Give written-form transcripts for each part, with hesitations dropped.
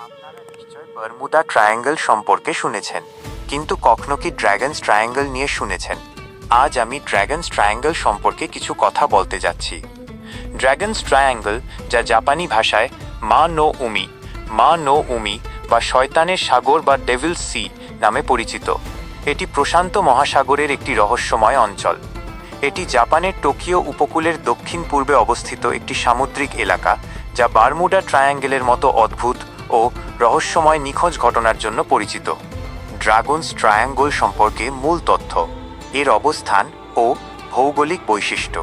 আপনারা নিশ্চয় Bermuda triangle সম্পর্কে শুনেছেন, কিন্তু কখনো কি ড্র্যাগনস ট্রায়াঙ্গল নিয়ে শুনেছেন? আজ আমি ড্র্যাগনস ট্রায়াঙ্গল সম্পর্কে কিছু কথা বলতে যাচ্ছি। ড্র্যাগনস ট্রায়াঙ্গল, যা জাপানি ভাষায় মা নো উমি বা শয়তানের সাগর বা ডেভিলস সি নামে পরিচিত, এটি প্রশান্ত মহাসাগরের একটি রহস্যময় অঞ্চল। এটি জাপানের টোকিও উপকূলের দক্ষিণ পূর্বে অবস্থিত একটি সামুদ্রিক এলাকা, যা বারমুডা ট্রায়াঙ্গেলের মতো অদ্ভুত ও রহস্যময় নিখোঁজ ঘটনার জন্য পরিচিত। ড্রাগনস ট্রায়াঙ্গল সম্পর্কে মূল তথ্য: এর অবস্থান ও ভৌগোলিক বৈশিষ্ট্য।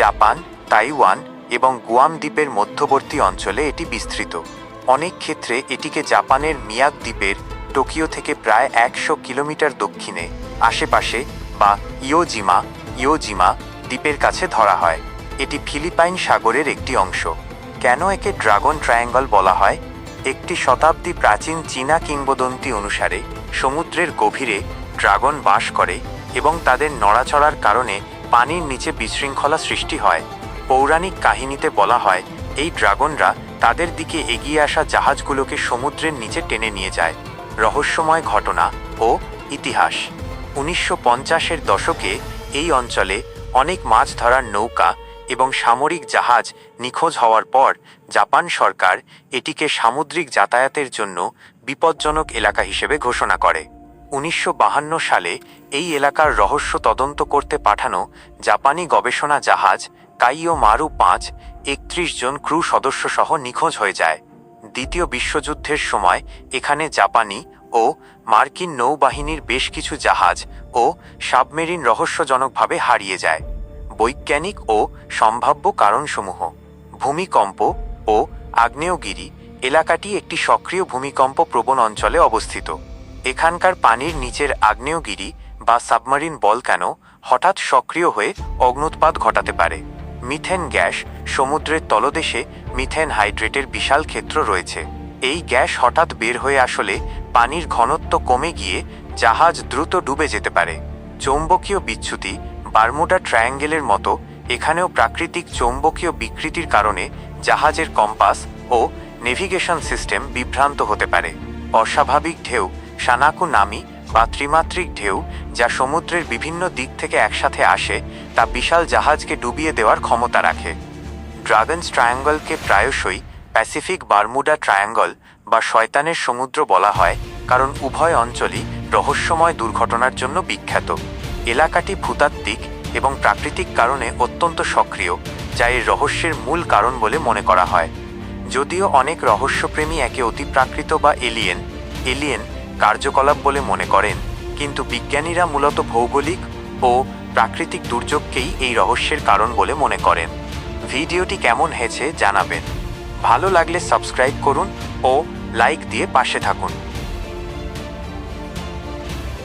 জাপান, তাইওয়ান এবং গুয়াম দ্বীপের মধ্যবর্তী অঞ্চলে এটি বিস্তৃত। অনেক ক্ষেত্রে এটিকে জাপানের মিয়াক দ্বীপের টোকিও থেকে প্রায় 100 কিলোমিটার দক্ষিণে আশেপাশে বা ইয়োজিমা দ্বীপের কাছে ধরা হয়। এটি ফিলিপাইন সাগরের একটি অংশ। কেন একে ড্রাগন ট্রায়াঙ্গল বলা হয়? একটি শতাব্দী প্রাচীন চীনা কিংবদন্তি অনুসারে সমুদ্রের গভীরে ড্রাগন বাস করে এবং তাদের নড়াচড়ার কারণে পানির নিচে বিশৃঙ্খলা সৃষ্টি হয়। পৌরাণিক কাহিনীতে বলা হয় এই ড্রাগনরা তাদের দিকে এগিয়ে আসা জাহাজগুলোকে সমুদ্রের নিচে টেনে নিয়ে যায়। রহস্যময় ঘটনা ও ইতিহাস: 1950-এর দশকে এই অঞ্চলে অনেক মাছ ধরার নৌকা এবং সামরিক জাহাজ নিখোঁজ হওয়ার পর জাপান সরকার এটিকে সামুদ্রিক যাতায়াতের জন্য বিপজ্জনক এলাকা হিসেবে ঘোষণা করে। 1952 সালে এই এলাকার রহস্য তদন্ত করতে পাঠানো জাপানি গবেষণা জাহাজ কাইয়ো মারু 5 31 জন ক্রু সদস্য সহ নিখোঁজ হয়ে যায়। দ্বিতীয় বিশ্বযুদ্ধের সময় এখানে জাপানি ও মার্কিন নৌবাহিনীর বেশ কিছু জাহাজ ও সাবমেরিন রহস্যজনকভাবে হারিয়ে যায়। বৈজ্ঞানিক ও সম্ভাব্য কারণসমূহ: ভূমিকম্প ও আগ্নেয়গিরি। এলাকাটি একটি সক্রিয় ভূমিকম্প প্রবণ অঞ্চলে অবস্থিত। এখানকার পানির নিচের আগ্নেয়গিরি বা সাবমারিন ভলক্যানো হঠাৎ সক্রিয় হয়ে অগ্ন্যুৎপাত ঘটাতে পারে। মিথেন গ্যাস: সমুদ্রের তলদেশে মিথেন হাইড্রেটের বিশাল ক্ষেত্র রয়েছে। এই গ্যাস হঠাৎ বের হয়ে আসলে পানির ঘনত্ব কমে গিয়ে জাহাজ দ্রুত ডুবে যেতে পারে। চৌম্বকীয় বিচ্যুতি: বারমুডা ট্রায়াঙ্গেলের মতো এখানেও প্রাকৃতিক চৌম্বকীয় বিকৃতির কারণে জাহাজের কম্পাস ও নেভিগেশন সিস্টেম বিভ্রান্ত হতে পারে। অস্বাভাবিক ঢেউ: সানাকু নামি বা ত্রিমাত্রিক ঢেউ, যা সমুদ্রের বিভিন্ন দিক থেকে একসাথে আসে, তা বিশাল জাহাজকে ডুবিয়ে দেওয়ার ক্ষমতা রাখে। ড্রাগনস ট্রায়াঙ্গলকে প্রায়শই প্যাসিফিক বারমুডা ট্রায়াঙ্গল বা শয়তানের সমুদ্র বলা হয়, কারণ উভয় অঞ্চলই রহস্যময় দুর্ঘটনার জন্য বিখ্যাত। এলাকাটি ভূতাত্ত্বিক এবং প্রাকৃতিক কারণে অত্যন্ত সক্রিয়, যা এর রহস্যের মূল কারণ বলে মনে করা হয়। যদিও অনেক রহস্যপ্রেমী একে অতিপ্রাকৃত বা এলিয়েন কার্যকলাপ বলে মনে করেন, কিন্তু বিজ্ঞানীরা মূলত ভৌগোলিক ও প্রাকৃতিক দুর্যোগকেই এই রহস্যের কারণ বলে মনে করেন। ভিডিওটি কেমন হয়েছে জানাবেন। ভালো লাগলে সাবস্ক্রাইব করুন ও লাইক দিয়ে পাশে থাকুন।